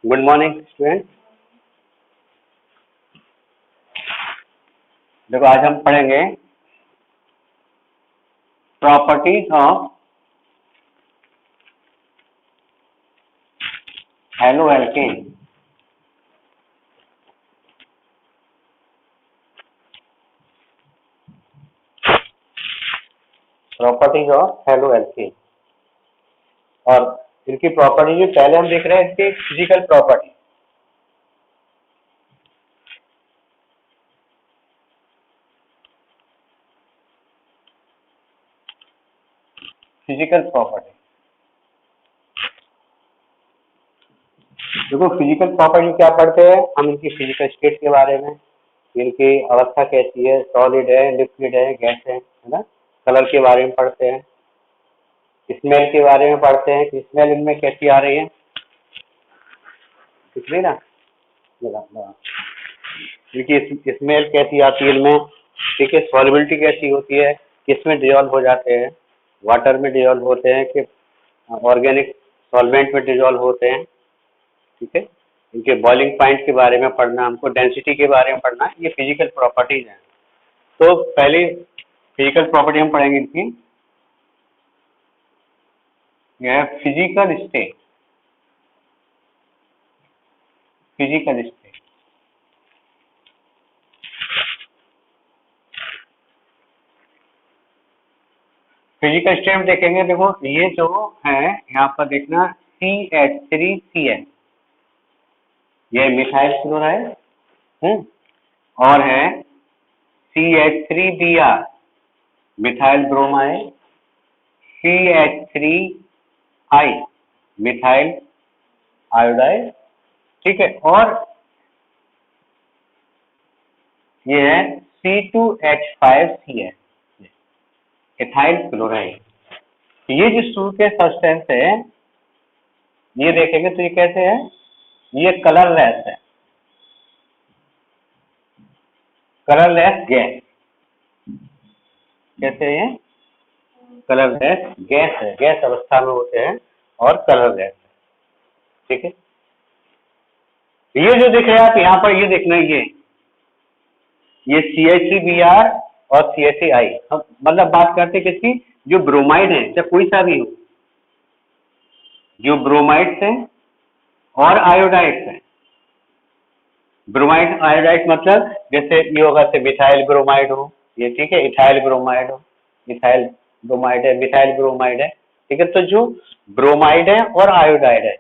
Good morning student. देखो आज हम पढ़ेंगे properties of haloalkane. Properties of haloalkane और इनकी प्रॉपर्टी जो पहले हम देख रहे हैं इसकी फिजिकल प्रॉपर्टी। फिजिकल प्रॉपर्टी देखो, फिजिकल प्रॉपर्टी क्या पढ़ते हैं हम? इनकी फिजिकल स्टेट के बारे में, इनकी अवस्था कैसी है, सॉलिड है, लिक्विड है, गैस है ना। कलर के बारे में पढ़ते हैं, स्मेल के बारे में पढ़ते हैं कि स्मेल इनमें कैसी आ रही है, ठीक है ना। इनकी स्मेल कैसी आती है इनमें, ठीक है। सॉल्युबिलिटी कैसी होती है, किसमें डिजॉल्व हो जाते हैं, वाटर में डिजॉल्व होते हैं कि ऑर्गेनिक सॉल्वेंट में डिजॉल्व होते हैं, ठीक है। इनके बॉइलिंग पॉइंट के बारे में पढ़ना, हमको डेंसिटी के बारे में पढ़ना, ये फिजिकल प्रॉपर्टीज हैं। तो पहले फिजिकल प्रॉपर्टी हम पढ़ेंगे इनकी, यह physical state. Physical state physical state देखेंगे। देखो ये जो है यहाँ पर देखना CH3Cl, ये मिथाइल क्लोराइड और है CH3Br methyl bromide, CH3I methyl iodide, ठीक है। और ये है C2H5Cl इथाइल क्लोराइड। ये जो शुरू के सब्सटेंस है ये देखेंगे तो ये कैसे है, ये कलरलेस है, कलरलेस गैस। कैसे है, कलरलेस गैस है, गैस अवस्था में होते हैं और कलरलेस है, ठीक है। ये जो दिख रहा है आप यहाँ पर, ये देखना, ये CH3Br और CH3I, हम मतलब बात करते हैं किसकी, जो ब्रोमाइड है, चाहे कोई सा भी हो, जो ब्रोमाइड है और आयोडाइड है। ब्रोमाइड आयोडाइड मतलब जैसे ये होगा से मिथाइल ब्रोमाइड हो, ये ठीक है, इथाइल ब्रोमाइड हो, इथाइल ब्रोमाइड है, मिथाइल ब्रोमाइड है, ठीक है। तो जो ब्रोमाइड है और आयोडाइड है,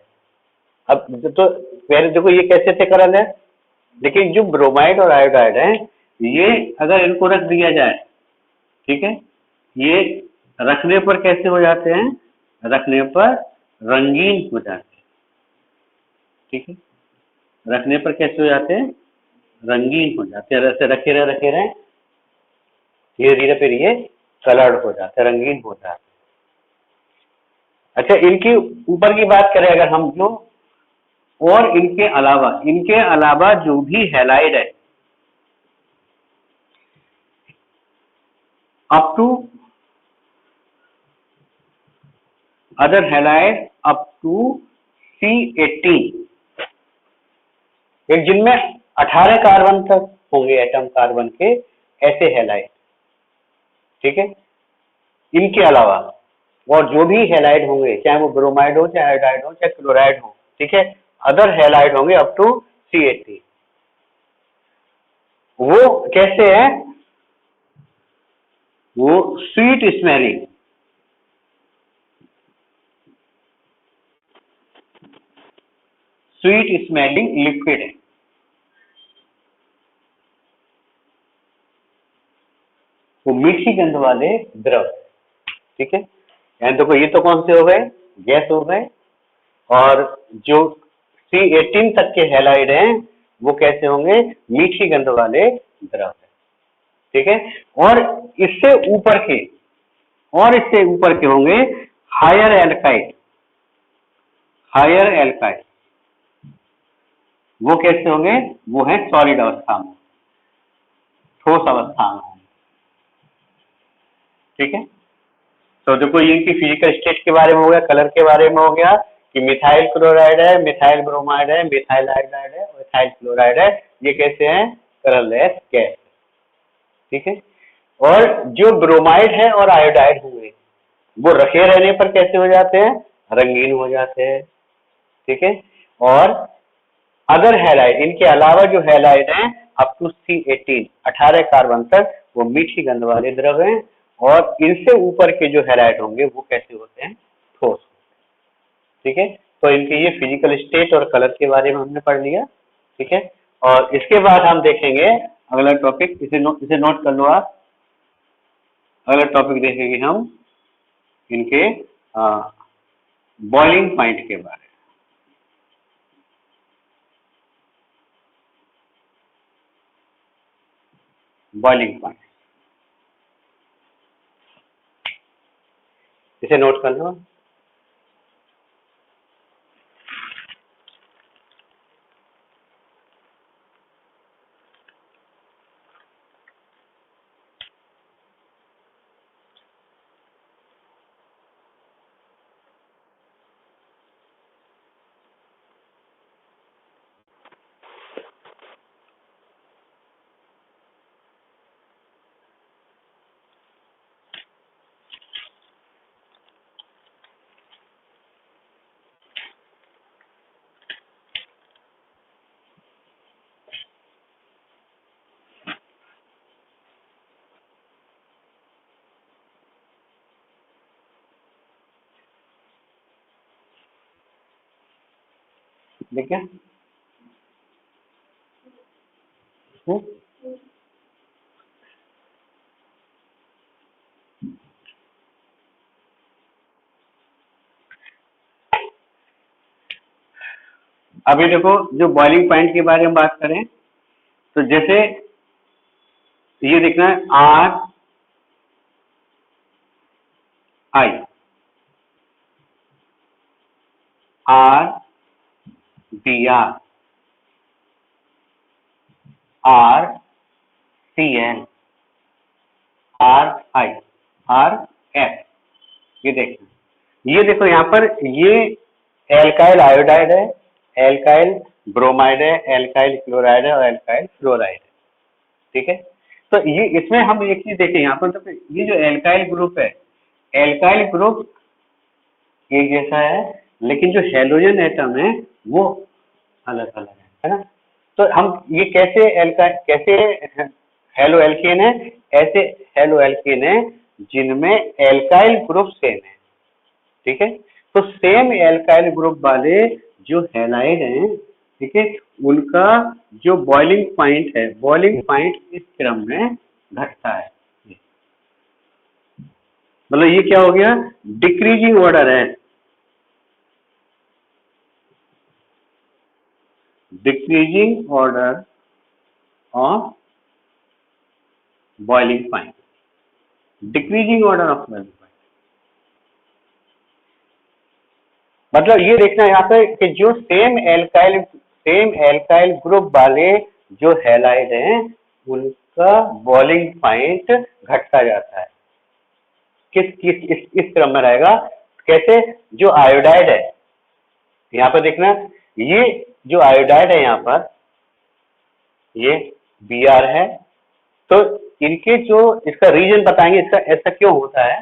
अब तो पहले देखो ये कैसे थे करल है, लेकिन जो ब्रोमाइड और आयोडाइड है ये अगर इनको रख दिया जाए, ठीक है, ये रखने पर कैसे हो जाते हैं, रखने पर रंगीन हो जाते हैं, ठीक है। रखने पर कैसे हो जाते हैं, रंगीन हो जाते हैं। ऐसे रखे रहे धीरे धीरे फिर ये कलर्ड हो जाते हैं, रंगीन हो जाते हैं। अच्छा, इनकी ऊपर की बात करें अगर हम, जो और इनके अलावा जो भी हैलाइड है up to other halide up to C18, एक जिनमें 18 कार्बन तक होंगे एटम कार्बन के, ऐसे हैलाइड, ठीक है। इनके अलावा और जो भी हैलाइड होंगे, चाहे वो ब्रोमाइड हो, चाहे आयोडाइड हो, चाहे क्लोराइड हो, ठीक है, अदर हैलाइड होंगे अप टू C18। वो कैसे है, वो sweet smelling, sweet smelling liquid है। वो मीठी गंध वाले द्रव, ठीक है। यानी देखो ये तो कौन से हो गए, गैस हो गए, और जो C18 तक के हैलाइड हैं वो कैसे होंगे, मीठी गंध वाले द्रव है, ठीक है। और इससे ऊपर के होंगे हायर एल्काइड, वो कैसे होंगे, वो है सॉलिड अवस्था में, ठोस अवस्था में, ठीक है। तो देखो ये इनकी फिजिकल स्टेट के बारे में हो गया, कलर के बारे में हो गया, कि मिथाइल क्लोराइड है, मिथाइल ब्रोमाइड है, मिथाइल आयोडाइड है, मिथाइल क्लोराइड है, ये कैसे हैं? Colourless gas. ठीक है। और जो ब्रोमाइड है और आयोडाइड हुए वो रखे रहने पर कैसे हो जाते हैं? रंगीन हो जाते हैं। ठीक है। और अदर हैलाइड, इनके अलावा जो हैलाइड हैं अप टू C18 18 कार्बन तक, वो मीठी गंध वाले द्रव हैं। और इनसे ऊपर के जो हैलाइड होंगे वो कैसे होते हैं? ठोस। ठीक है। तो इनके ये फिजिकल स्टेट और कलर के बारे में हमने पढ़ लिया। ठीक है। और इसके बाद हम देखेंगे अगला टॉपिक, इसे नोट कर लो आप। अगला टॉपिक देखेंगे हम इनके बॉइलिंग पॉइंट के बारे में। बॉइलिंग पॉइंट, इसे नोट कर लो। देखिए अभी देखो, जो बॉइलिंग पॉइंट के बारे में बात करें तो जैसे ये देखना है RI, RBr, RCl, RI, RF। ये देखो यहाँ पर ये एल्काइल आयोडाइड है, एल्काइल ब्रोमाइड है, एल्काइल क्लोराइड है और एल्काइल फ्लोराइड है। ठीक है। तो ये इसमें हम एक चीज देखें यहाँ पर, तो ये जो एल्काइल ग्रुप है, एल्काइल ग्रुप एक जैसा है, लेकिन जो हेलोजन एटम है वो अलग अलग है ना। तो हम ये कैसे एल्काइल, कैसे हेलो एल्केन है? ऐसे हेलो एल्केन है जिनमें एल्काइल ग्रुप सेम है। ठीक है। तो सेम एल्काइल ग्रुप वाले जो हैलाइड हैं, ठीक है, उनका जो बॉइलिंग पॉइंट है, बॉइलिंग पॉइंट इस क्रम में घटता है। मतलब ये क्या हो गया? डिक्रीजिंग ऑर्डर है, decreasing order of boiling point, decreasing order of boiling point. मतलब ये देखना यहाँ पे कि जो सेम एल्काइल ग्रुप वाले जो हैलाइड हैं उनका बॉइलिंग पॉइंट घटता जाता है। इस क्रम में रहेगा। कैसे? जो आयोडाइड है यहाँ पर देखना, ये जो आयोडाइड है यहाँ पर, ये Br है। तो इनके जो इसका रीजन बताएंगे, इसका ऐसा क्यों होता है।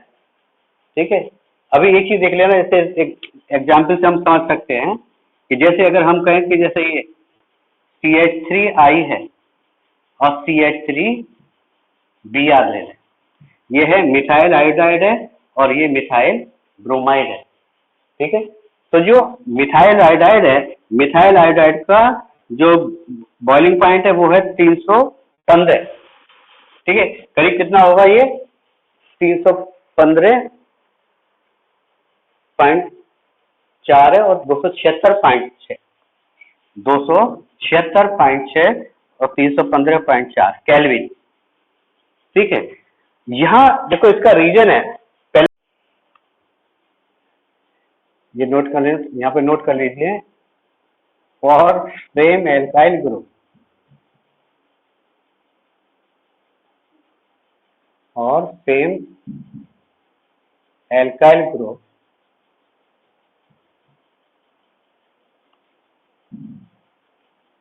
ठीक है। अभी एक चीज देख लेना, जैसे एक एग्जाम्पल से हम समझ सकते हैं कि जैसे अगर हम कहें कि जैसे ये CH3I है और CH3Br ले लें, ये है मिथाइल आयोडाइड है और ये मिथाइल ब्रोमाइड है। ठीक है। तो जो मिथाइल आयोडाइड है, मिथाइल आयोडाइड का जो बॉइलिंग पॉइंट है वो है 315। ठीक है। करीब कितना होगा ये? 315.4 है और 276.6, 276.6 और 315.4 केल्विन। ठीक है। यहाँ देखो इसका रीजन है, पहले ये नोट कर लें, यहाँ पे नोट कर लीजिए। फॉर सेम एल्काइल ग्रुप और same alkyl group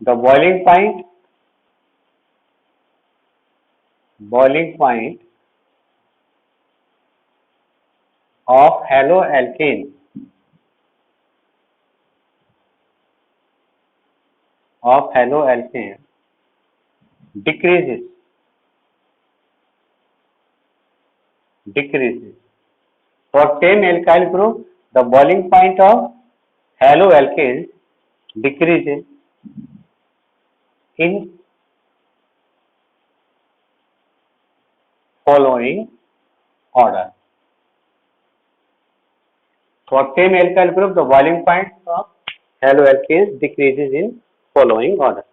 the boiling point of haloalkane decreases for same alkyl group. The boiling point of haloalkanes decreases in following order. For same alkyl group, the boiling point of haloalkanes decreases in following order.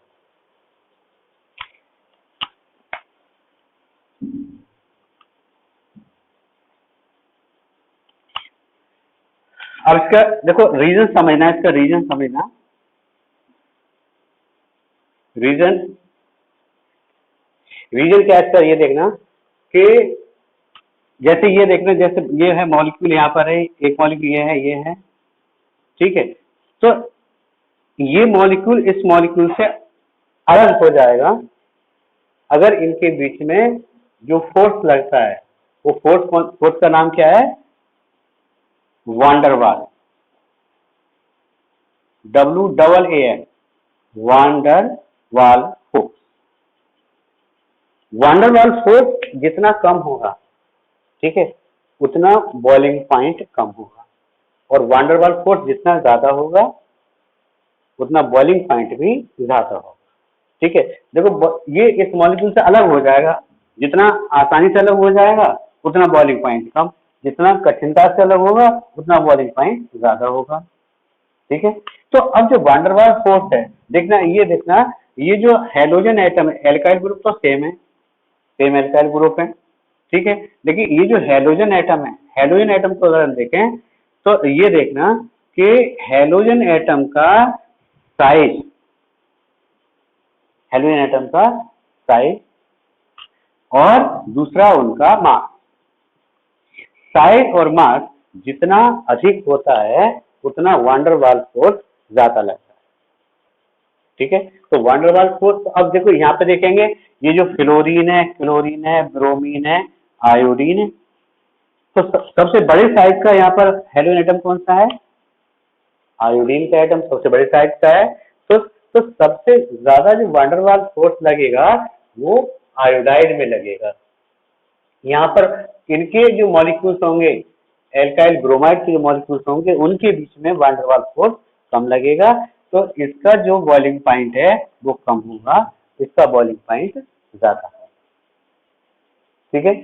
अब इसका देखो reason समझना, इसका reason समझना। Reason क्या है इसका, ये देखना कि जैसे ये देखना, जैसे ये है मॉलिक्यूल, यहाँ पर है एक मॉलिक्यूल, ये है ठीक है। तो ये मॉलिक्यूल इस मॉलिक्यूल से अलग हो जाएगा अगर इनके बीच में जो फोर्स लगता है, वो फोर्स का नाम क्या है? Van der Waal, WAAN, van der Waal force. Van der Waal force जितना कम होगा, ठीक है, उतना बॉइलिंग पॉइंट कम होगा, और वांडरवाल फोर्स जितना ज्यादा होगा उतना बॉइलिंग पॉइंट भी ज्यादा होगा, ठीक है। देखो ये इस मॉलिक्यूल से अलग हो जाएगा, जितना आसानी से अलग हो जाएगा उतना बॉइलिंग पॉइंट कम, जितना कठिनता से अलग होगा उतना बॉइलिंग पॉइंट ज्यादा होगा, ठीक है। तो अब जो वांडरवाल फोर्स है, देखना ये जो हेलोजन एटम है, एल्काइल ग्रुप तो सेम है, सेम एल्काइल ग्रुप है, ठीक है। लेकिन ये जो हेलोजन एटम है, हेलोजन एटम को अगर हम देखें तो ये देखना कि हेलोजन एटम का साइज, हेलोजन एटम का साइज और दूसरा उनका मास, साइज और मास जितना अधिक होता है उतना वांडरवाल फोर्स ज्यादा लगता है, ठीक है। तो वांडरवाल फोर्स, अब देखो यहाँ पे देखेंगे, ये जो फ्लोरीन है, क्लोरीन है, ब्रोमीन है, आयोडीन है, तो सबसे बड़े साइज का यहाँ पर हेलोजन एटम कौन सा है? आयोडीन का एटम सबसे बड़े साइज का है। तो सबसे ज्यादा जो वांडरवाल फोर्स लगेगा वो आयोडाइड में लगेगा। यहाँ पर इनके जो मॉलिक्यूल्स होंगे, एल्काइल ब्रोमाइड के जो मॉलिक्यूल्स होंगे, उनके बीच में वांडरवाल फोर्स कम लगेगा, तो इसका जो बॉइलिंग पॉइंट है वो कम होगा, इसका बॉइलिंग पॉइंट ज्यादा है, ठीक है।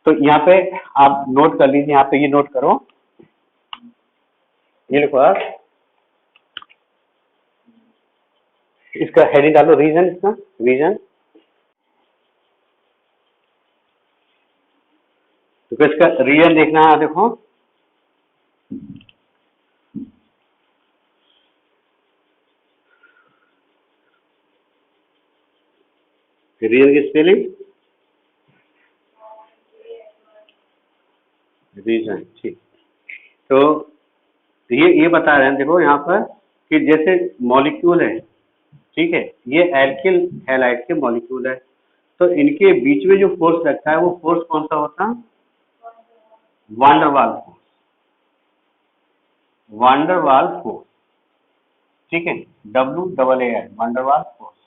तो यहाँ पे आप नोट कर लीजिए, यहाँ पे ये नोट करो, ये लिखो आप, इसका हेडिंग डालो रीजन, इसका रीजन, तो इसका रीजन देखना है, देखो रीजन की स्पेलिंग, रीजन, ठीक। तो ये बता रहे हैं, देखो यहाँ पर कि जैसे मॉलिक्यूल है, ठीक है, ये एल्किल हैलाइड के मॉलिक्यूल है, तो इनके बीच में जो फोर्स लगता है वो फोर्स कौन सा होता है? वांडरवाल फोर्स, वांडरवाल फोर्स, ठीक है, WAAN, वांडरवाल फोर्स।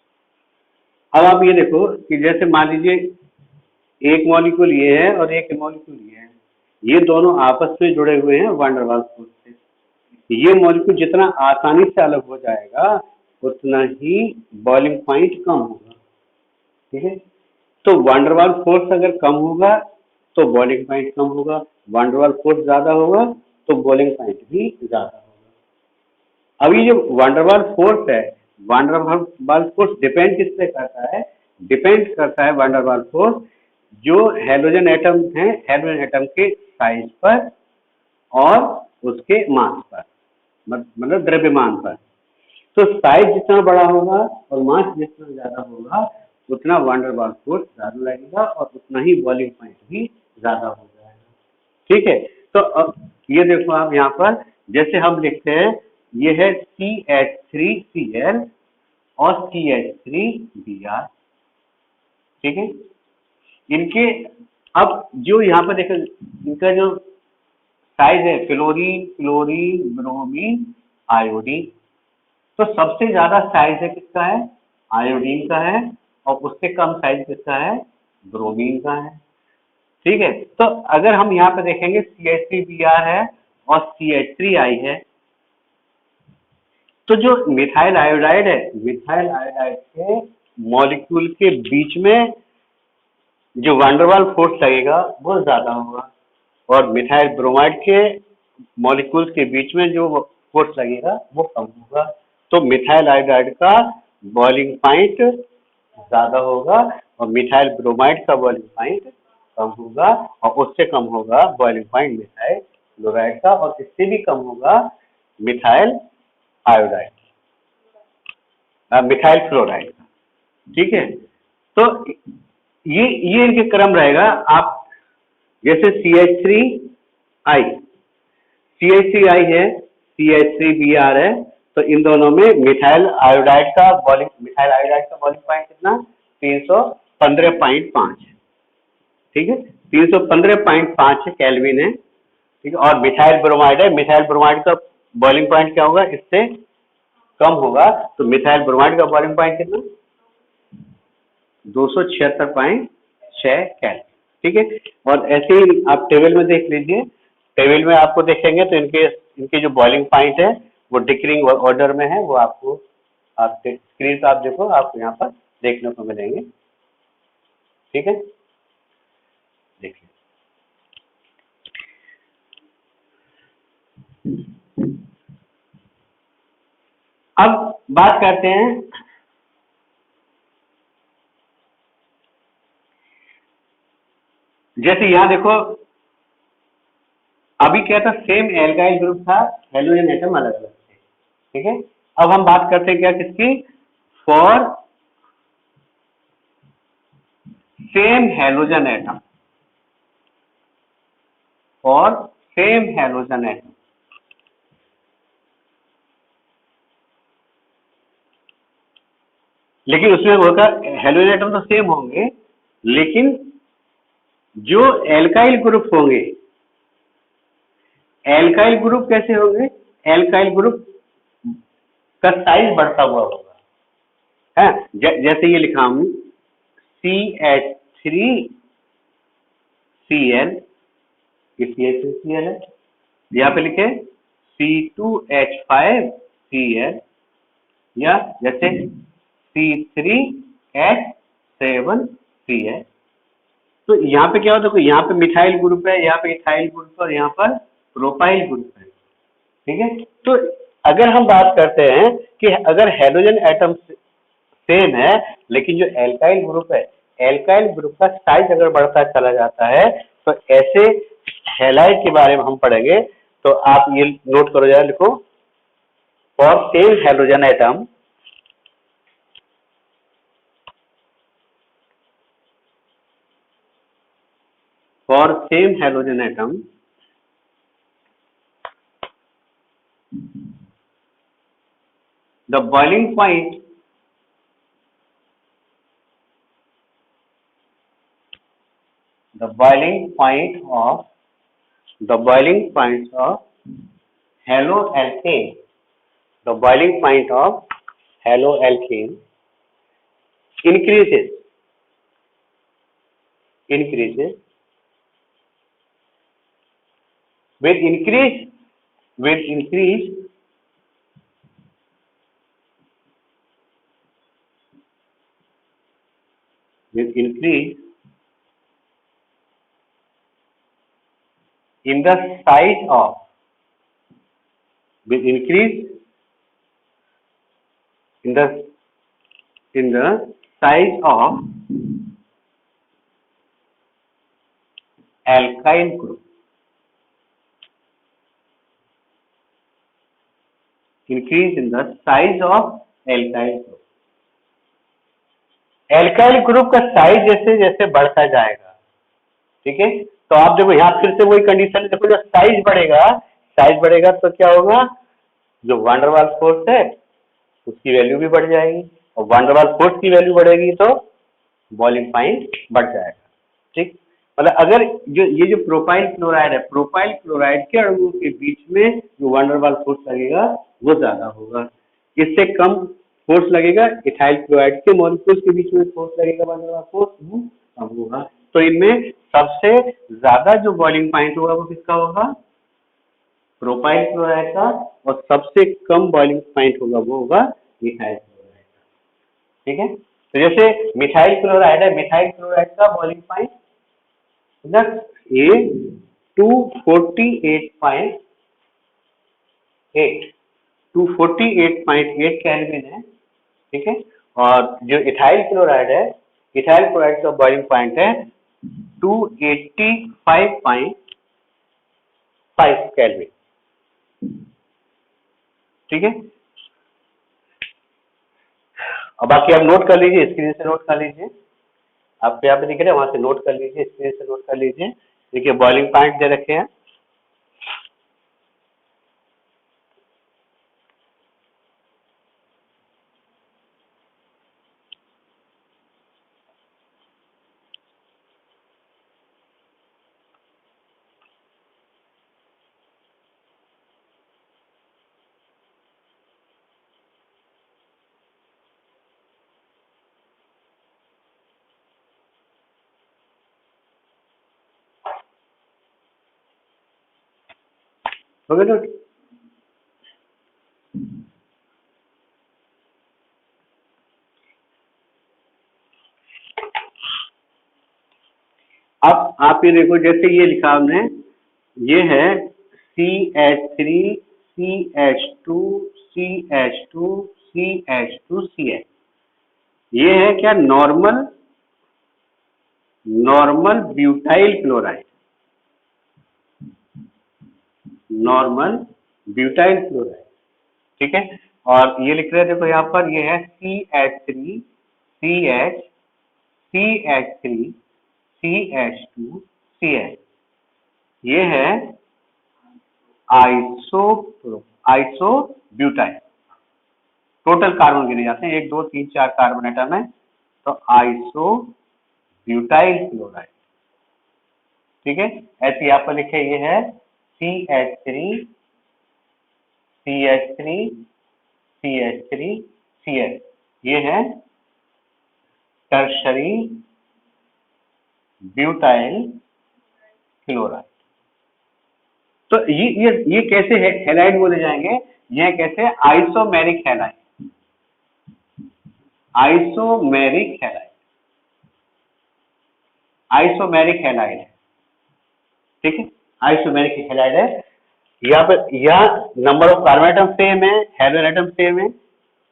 अब आप ये देखो कि जैसे मान लीजिए एक मॉलिक्यूल ये है और एक मॉलिक्यूल ये है, ये दोनों आपस में जुड़े हुए हैं वांडरवाल फोर्स से। ये मॉलिक्यूल जितना आसानी से अलग हो जाएगा उतना ही बॉइलिंग पॉइंट कम होगा, ठीक है। तो वांडरवाल फोर्स अगर कम होगा तो बॉइलिंग पॉइंट कम होगा, वांडरवाल फोर्स ज्यादा होगा तो बॉइलिंग पॉइंट भी ज्यादा होगा। अब ये जो वांडरवाल फोर्स है, वांडरवाल फोर्स डिपेंड किस पे करता है? डिपेंड करता है वांडरवाल फोर्स जो हेलोजन एटम है, हेलोजन एटम के साइज पर और उसके मास पर, मतलब द्रव्यमान पर। तो साइज जितना बड़ा होगा और मास जितना ज्यादा होगा उतना वांडरवाल फोर्स ज्यादा लगेगा और उतना ही बॉइलिंग पॉइंट भी ज्यादा हो जाएगा, ठीक है। तो अब ये देखो आप यहाँ पर, जैसे हम लिखते हैं ये है CH3Cl और CH3Br, ठीक है। इनके अब जो यहाँ पर देखो इनका जो साइज है फ्लोरीन, क्लोरीन, ब्रोमीन, आयोडीन, तो सबसे ज्यादा साइज है किसका है, आयोडीन का है, और उससे कम साइज किसका है, ब्रोमीन का है, ठीक है। तो अगर हम यहाँ पे देखेंगे CH3Br है और CH3I है, तो जो मिथाइल आयोडाइड है, मिथाइल आयोडाइड के मॉलिक्यूल के बीच में जो वैंडरवाल फोर्स लगेगा वो ज्यादा होगा, और मिथाइल ब्रोमाइड के मॉलिक्यूल्स के बीच में जो फोर्स लगेगा वो कम होगा। तो मिथाइल आयोडाइड का बॉइलिंग पॉइंट ज्यादा होगा और मिथाइल ब्रोमाइड का बॉइलिंग पॉइंट कम होगा, और उससे कम होगा बॉइलिंग पॉइंट मिथाइल क्लोराइड का, और इससे भी कम होगा मिथाइल आयोडाइड, मिथाइल फ्लोराइड का, ठीक है। तो ये इनके क्रम रहेगा। आप जैसे CH3I है, CH3Br है, तो इन दोनों में मिथाइल आयोडाइड का बॉइलिंग पॉइंट कितना, 315.5, ठीक है, 315.5 केल्विन है, ठीक है। और मिथाइल ब्रोमाइड है, मिथाइल ब्रोमाइड का बॉइलिंग पॉइंट क्या होगा, इससे कम होगा, तो मिथाइल ब्रोमाइड का बॉइलिंग पॉइंट कितना, 276.6 केल्विन, ठीक है। और ऐसे ही आप टेबल में देख लीजिए, टेबल में आपको देखेंगे तो इनके जो बॉइलिंग पॉइंट है वो डिक्रीजिंग ऑर्डर में है, वो आपको आपके स्क्रीन पर आप देखो, आपको यहाँ पर देखने को मिलेंगे, ठीक है। देखिए अब बात करते हैं जैसे यहाँ देखो, अभी क्या था, सेम एल्काइल ग्रुप था, हेलोजन एटम अलग अलग थे, ठीक है। अब हम बात करते हैं क्या किसकी, for same halogen atom, for same halogen atom, लेकिन उसमें होगा हेलोजन एटम तो सेम होंगे, लेकिन जो एल्काइल ग्रुप होंगे, एल्काइल ग्रुप कैसे होंगे, एल्काइल ग्रुप का साइज बढ़ता हुआ होगा, है। जैसे ये लिखा हूं CH3Cl, ये CH3Cl है, यहाँ पे लिखे C2H5Cl, या जैसे C3H7Cl। तो यहाँ पे क्या होता है, यहाँ पे मिथाइल ग्रुप है, यहाँ पे इथाइल ग्रुप है, और यहाँ पर प्रोपाइल ग्रुप है, ठीक है। तो अगर हम बात करते हैं कि अगर हेलोजन एटम सेम है, लेकिन जो एल्काइल ग्रुप है, एल्काइल ग्रुप का साइज अगर बढ़ता चला जाता है, तो ऐसे हैलाइड के बारे में हम पढ़ेंगे। तो आप ये नोट करो जरा, लिखो, for same halogen atom, for same halogen atom, the boiling point of haloalkane, the boiling point of haloalkane increases with increase in the size of, with increase in the size of alkyl group, increase in the size of alkyl group, alkyl group का size जैसे जैसे बढ़ता जाएगा, ठीक है। तो आप देखो यहाँ फिर से वही कंडीशन, देखो जब साइज बढ़ेगा तो क्या होगा, जो वांडरवाल फोर्स है उसकी वैल्यू भी बढ़ जाएगी, और वांडरवाल फोर्स की वैल्यू बढ़ेगी तो बॉइलिंग पॉइंट बढ़ जाएगा। ठीक, मतलब अगर ये जो प्रोपाइल क्लोराइड है, प्रोपाइल क्लोराइड के अणुओं के बीच में जो वांडरवाल फोर्स लगेगा वो ज्यादा होगा, इससे कम फोर्स लगेगा इथाइल क्लोराइड के मॉलिक्यूल्स के बीच में फोर्स लगेगा, वांडरवाल फोर्स वो कम होगा। तो इनमें सबसे ज्यादा जो बॉइलिंग पॉइंट होगा वो किसका होगा, प्रोपाइल क्लोराइड का, और सबसे कम बॉइलिंग पॉइंट होगा वो होगा मिथाइल क्लोराइड का। ठीक है, तो जैसे मिथाइल क्लोराइड है, मिथाइल क्लोराइड का बॉइलिंग पॉइंट ये 248.8 248.8 केल्विन है। ठीक है, और जो इथाइल क्लोराइड है, इथाइल क्लोराइड का बॉइलिंग पॉइंट है 285.5 केल्विन। ठीक है, अब बाकी आप नोट कर लीजिए, स्क्रीन से नोट कर लीजिए, आपको यहाँ पे दिख रहे हैं, वहां से नोट कर लीजिए, स्क्रीन से नोट कर लीजिए। देखिए बॉइलिंग पॉइंट दे रखे हैं। हो गया नोट? अब आप ये देखो, जैसे ये लिखा हमने, ये है CH3 CH2 CH2 CH2 CH, ये है क्या, normal normal butyl chloride, normal butyl chloride. ठीक है, और ये लिख रहे हैं देखो यहाँ पर, ये है CH3 CH CH3 CH2 CH, ये है आइसोब्यूटाइल। टोटल कार्बन गिने जाते हैं, 1 2 3 4 कार्बन एटम है, तो आइसोब्यूटाइल क्लोराइड। ठीक है, ऐसे यहाँ पर लिखे, ये है CH3 CH3 CH3 CH, ये है टर्शरी ब्यूटाइल क्लोराइड। तो ये कैसे है हैलाइड बोले जाएंगे, ये कैसे isomeric halide, isomeric halide, isomeric halide है। ठीक है, आइसोमेरिक हैलाइड है। यहाँ पर यहाँ number of carbon atom same है, हेलोजन एटम सेम है,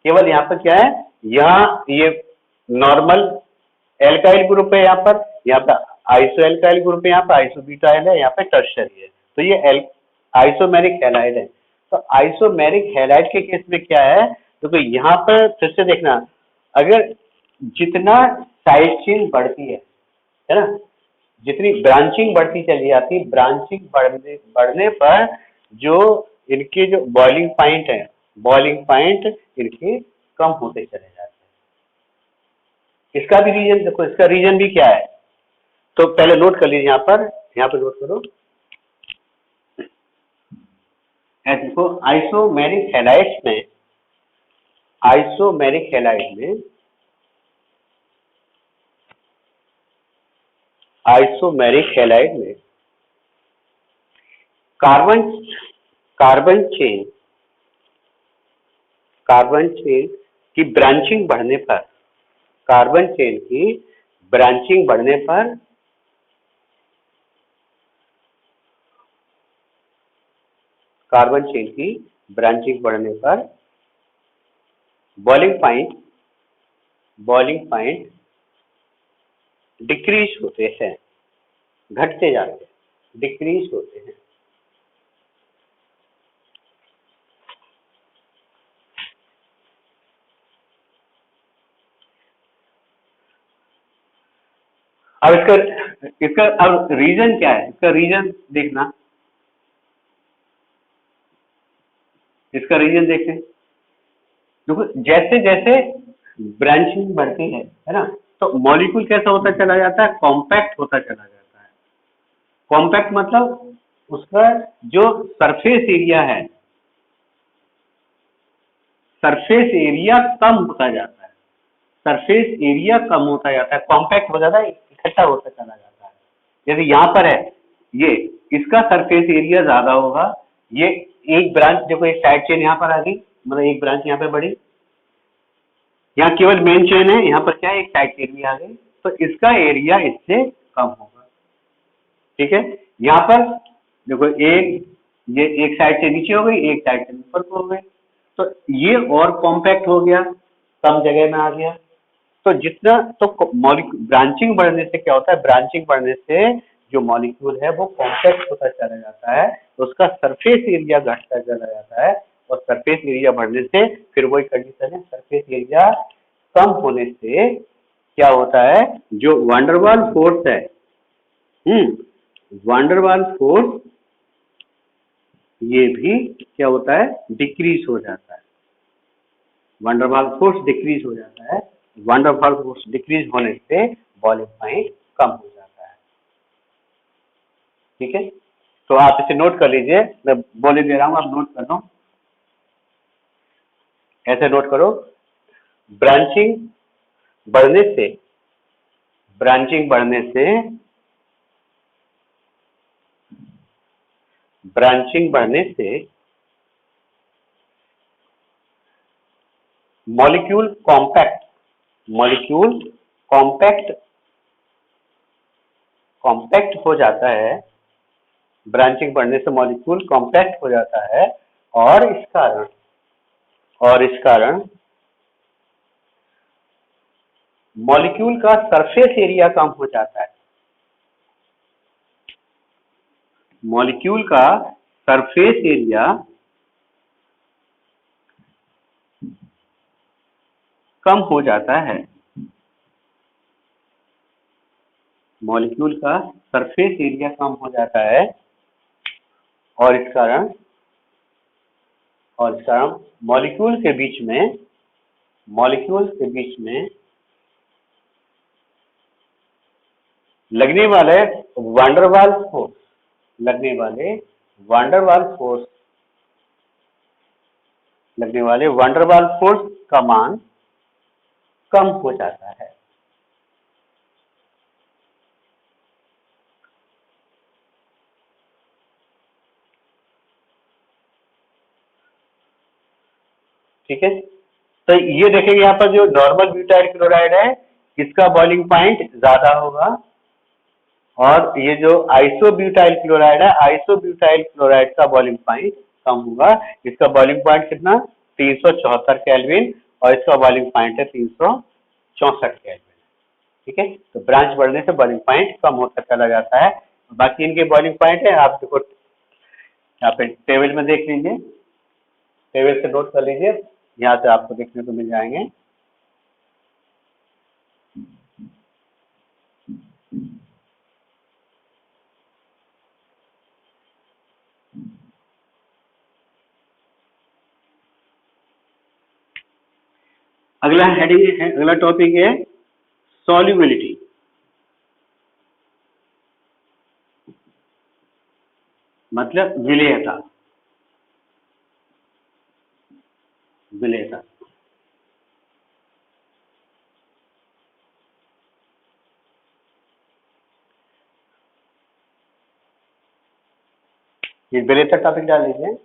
केवल यहाँ पर क्या है, यहाँ ये नॉर्मल एल्काइल ग्रुप है, यहाँ पर आइसो एल्काइल ग्रुप है, यहाँ पर आइसोब्यूटाइल है, यहाँ पे टर्शरी है, तो ये आइसोमेरिक हैलाइड है। तो आइसोमेरिक हैलाइड के केस में क्या है, तो यहाँ पर फिर से देखना, अगर जितना साइड चेन बढ़ती है ना, जितनी ब्रांचिंग बढ़ती चली जाती है, ब्रांचिंग बढ़ने पर जो इनके जो बॉइलिंग पॉइंट है, बॉइलिंग पॉइंट इनके कम होते चले जाते हैं। इसका भी रीजन देखो, इसका रीजन भी क्या है, तो पहले नोट कर लीजिए, यहाँ पर नोट करो, देखो आइसोमेरिक हैलाइड्स में, आइसोमेरिक हैलाइड में, आइसोमेरिक हैलाइड में carbon carbon chain carbon chain की ब्रांचिंग बढ़ने पर, कार्बन चेन की ब्रांचिंग बढ़ने पर कार्बन चेन की ब्रांचिंग बढ़ने पर बॉइलिंग पॉइंट डिक्रीज होते हैं, घटते जाते हैं, डिक्रीज होते हैं। अब इसका अब रीजन क्या है, इसका रीजन देखना, इसका रीजन देखें। देखो जैसे जैसे ब्रांचिंग बढ़ती है ना, तो मॉलिक्यूल कैसा होता चला जाता है, कॉम्पैक्ट होता चला जाता है। कॉम्पैक्ट मतलब उसका जो सरफेस एरिया है, सरफेस एरिया कम होता जाता है, सरफेस एरिया कम होता जाता है, कॉम्पैक्ट हो जाता है, इकट्ठा होता चला जाता है। जैसे यहाँ पर है ये, इसका सरफेस एरिया ज्यादा होगा, ये एक ब्रांच देखो, एक साइड चेन यहाँ पर आ गई, मतलब एक ब्रांच यहाँ पे बढ़ी, यहाँ केवल मेन चेन है, यहाँ पर क्या है, एक साइड चेन भी आ गई, तो इसका एरिया इससे कम होगा। ठीक है, यहाँ पर देखो एक, ये एक साइड से नीचे हो गई, एक साइड से ऊपर को हो गई, तो ये और कॉम्पैक्ट हो गया, कम जगह में आ गया। तो जितना तो मॉलिक्यूल ब्रांचिंग बढ़ने से क्या होता है, ब्रांचिंग बढ़ने से जो मॉलिक्यूल है वो कॉम्पैक्ट होता चला जाता है, तो उसका सरफेस एरिया घटता चला जाता है, और सरफेस एरिया बढ़ने से फिर वही कंडीशन है, सरफेस एरिया कम होने से क्या होता है, जो वंडरवाल फोर्स है, वंडरवाल फोर्स ये भी क्या होता है, डिक्रीज हो जाता है। वंडरवाल फोर्स डिक्रीज हो जाता है, वंडरवाल फोर्स डिक्रीज होने से बॉइलिंग पॉइंट कम हो जाता है। ठीक है, तो आप इसे नोट कर लीजिए, मैं बोले दे रहा हूं, आप नोट कर लो, ऐसे नोट करो। ब्रांचिंग बढ़ने से, ब्रांचिंग बढ़ने से, ब्रांचिंग बढ़ने से molecule compact, molecule compact, compact हो जाता है, ब्रांचिंग बढ़ने से मॉलिक्यूल कॉम्पैक्ट हो जाता है, और इस कारण, और इस कारण मॉलिक्यूल का सरफेस एरिया कम हो जाता है, मॉलिक्यूल का सरफेस एरिया कम हो जाता है, मॉलिक्यूल का सरफेस एरिया कम हो जाता है, और इस कारण, और इस कारण मॉलिक्यूल के बीच में, मॉलिक्यूल के बीच में लगने वाले वंडरवाल फोर्स, लगने वाले वंडरवाल फोर्स, लगने वाले वंडरवाल फोर्स का मान कम हो जाता है। ठीक है, तो ये देखेंगे यहाँ पर जो नॉर्मल ब्यूटाइल क्लोराइड है, इसका बॉइलिंग पॉइंट ज्यादा होगा, और ये जो आइसोब्यूटाइल क्लोराइड है, आइसोब्यूटाइल क्लोराइड का बॉइलिंग पॉइंट कम होगा। इसका बॉइलिंग पॉइंट कितना, 374 केल्विन, और इसका बॉइलिंग पॉइंट है 364 केल्विन। ठीक है, तो ब्रांच बढ़ने से बॉइलिंग पॉइंट कम होता चला जाता है। बाकी इनके बॉइलिंग पॉइंट है, आप देखो यहाँ पे टेबल में देख लीजिए, टेबल से नोट कर लीजिए, यहाँ से आपको देखने को मिल जाएंगे। अगला हेडिंग है, अगला टॉपिक है सॉल्युबिलिटी, मतलब विलेयता, विलेयता। ये विलेयता टॉपिक डाल लीजिए।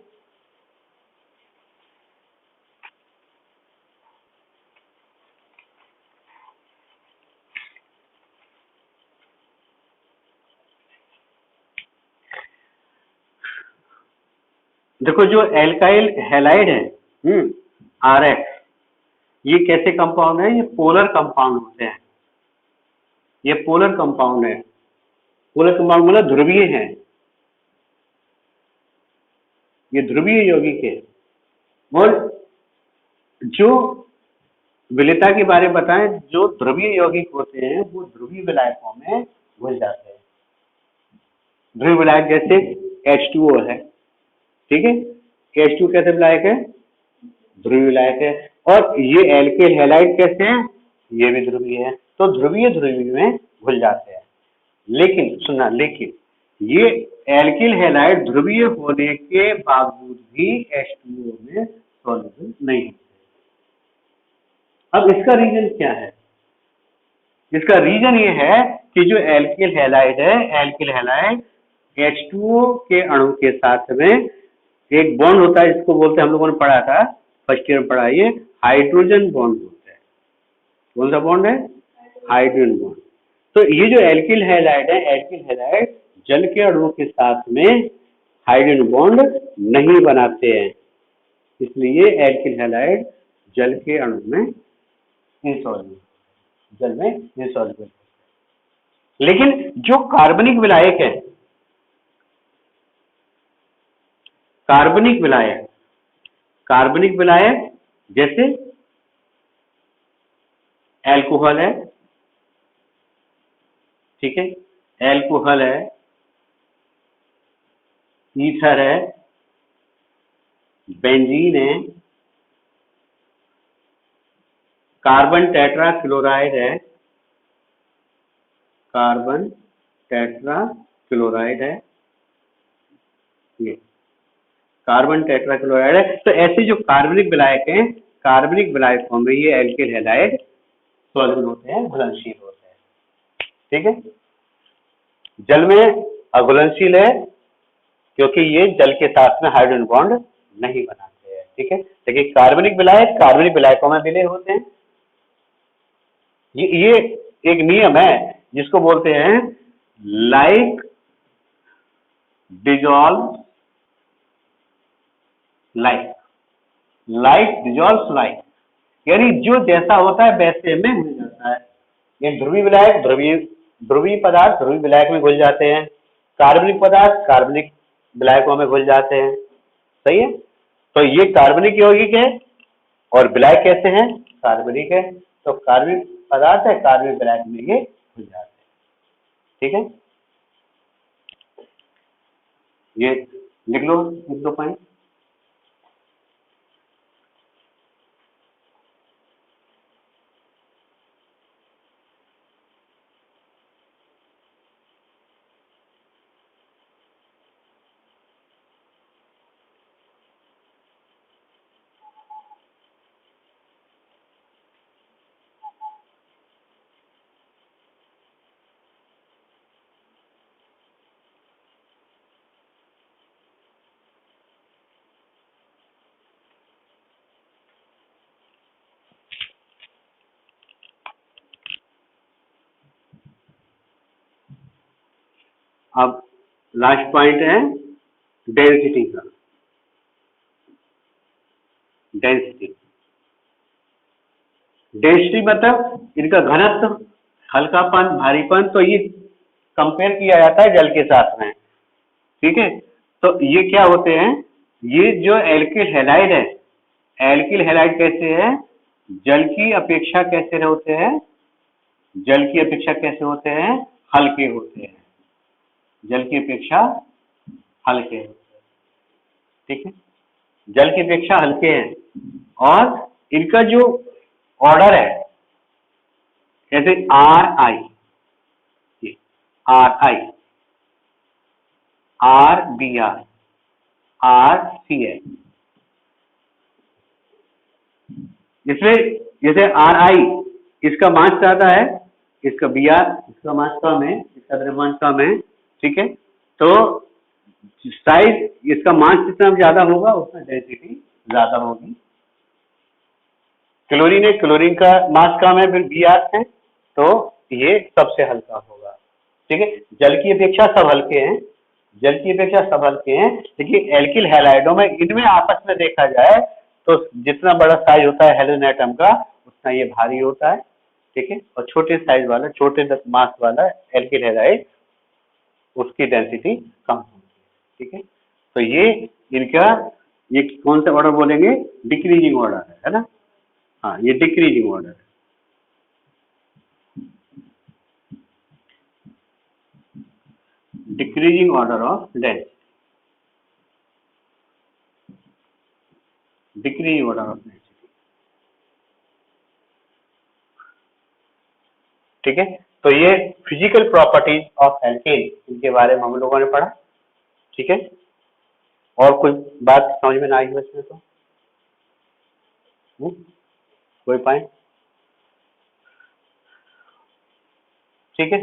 देखो जो एल्काइल हैलाइड है, आरएक्स, ये कैसे कंपाउंड है, ये पोलर कंपाउंड होते हैं, ये पोलर कंपाउंड है, पोलर कंपाउंड मतलब ध्रुवीय है, ये ध्रुवीय यौगिक है। और जो विलेयता के बारे में बताएं, जो ध्रुवीय यौगिक होते हैं वो ध्रुवीय विलायकों में घुल जाते हैं, ध्रुवीय विलायक जैसे H2O है, ठीक है, H2 कैसे विलायक है? ध्रुवीय विलायक है। और ये एल्किल हैलाइड कैसे हैं? ये भी ध्रुवीय है। तो ध्रुवीय ध्रुवीय में घुल जाते हैं। लेकिन सुनना, लेकिन ये एल्किल हैलाइड ध्रुवीय होने के बावजूद भी H2O में सॉल्युबल नहीं होते। अब इसका रीजन क्या है? इसका रीजन ये है कि जो एल्किल हैलाइड है, एल्किल हैलाइड H2O के अणु के साथ में एक बॉन्ड होता है, जिसको बोलते हैं, हम लोगों ने पढ़ा था फर्स्ट ईयर में पढ़ा, ये हाइड्रोजन बॉन्ड होता है। कौन सा बॉन्ड है? Hydrogen bond. तो ये जो एल्किल हैलाइड है, एल्किल हैलाइड जल के अणुओं के साथ में हाइड्रोजन बॉन्ड नहीं बनाते हैं, इसलिए एल्किल हैलाइड जल के अणु में इनसॉल्युबल, जल में इनसॉल्युबल। लेकिन जो कार्बनिक विलायक है, कार्बनिक विलायक, कार्बनिक विलायक जैसे एल्कोहल है, ठीक है, एल्कोहल है, ईथर है, बेंजीन है, कार्बन टेट्रा क्लोराइड है, कार्बन टेट्रा क्लोराइड है, ये कार्बन टेट्रा क्लोराइड है। तो ऐसे जो कार्बनिक विलायक हैं, कार्बनिक विलायकों में ये एल्किल हैलाइड सॉल्युबल होते हैं, घुलनशील होते हैं, ठीक है। जल में अघुलनशील है क्योंकि ये जल के साथ में हाइड्रोजन बॉन्ड नहीं बनाते हैं, ठीक है। लेकिन कार्बनिक विलायक कार्बनिक विलायकों में विलय होते हैं। ये एक नियम है जिसको बोलते हैं like dissolve like, like dissolve like, यानी जो जैसा होता है वैसे में घुल जाता है। ये ध्रुवीय विलायक ध्रुवीय पदार्थ ध्रुवीय विलायक में घुल जाते हैं, कार्बनिक पदार्थ कार्बनिक विलायकों में घुल जाते हैं, सही है। तो ये कार्बनिक यौगिक है और विलायक कैसे हैं? कार्बनिक है। तो कार्बनिक पदार्थ है, कार्बनिक विलायक में ये घुल जाते हैं, ठीक है। ये लिख लो पॉइंट। अब लास्ट पॉइंट है डेंसिटी का। डेंसिटी डेंसिटी मतलब इनका घनत्व, हल्कापन, भारीपन। तो ये कंपेयर किया जाता है जल के साथ में, ठीक है। तो ये क्या होते हैं? ये जो एल्किल हैलाइड है, एल्किल हैलाइड कैसे है? जल की अपेक्षा कैसे होते हैं? जल की अपेक्षा कैसे होते हैं? हल्के होते हैं, जल की अपेक्षा हल्के होते हैं, ठीक है। जल की अपेक्षा हल्के हैं और इनका जो ऑर्डर है, जैसे RI, RI, RBr, RCl, इसमें जैसे RI इसका मास ज्यादा है, इसका Br इसका मास कम है, इसका द्रव्यमान कम है, ठीक है। तो साइज इसका मास जितना ज्यादा होगा उतना डेंसिटी ज्यादा होगी। क्लोरीन है, क्लोरीन का मास कम है, फिर Br है, तो ये सबसे हल्का होगा, ठीक है। जल की अपेक्षा सब हल्के हैं, जल की अपेक्षा सब हल्के हैं, लेकिन एल्किल हैलाइडों में इनमें आपस में देखा जाए तो जितना बड़ा साइज होता है हेलोजन एटम का उतना ये भारी होता है, ठीक है। और छोटे साइज वाला, छोटे मास वाला एल्किल हैलाइड उसकी डेंसिटी कम होती है, ठीक है। तो ये इनका ये कौन सा ऑर्डर बोलेंगे? डिक्रीजिंग ऑर्डर है ना। हाँ, ये डिक्रीजिंग ऑर्डर है। Decreasing order of density. Decrease order of density. ठीक है, तो ये फिजिकल प्रॉपर्टीज ऑफ एल्केन, इनके बारे में हम लोगों ने पढ़ा। ठीक है, और कोई बात समझ में ना आई हो इसमें तो? कोई पॉइंट? ठीक है,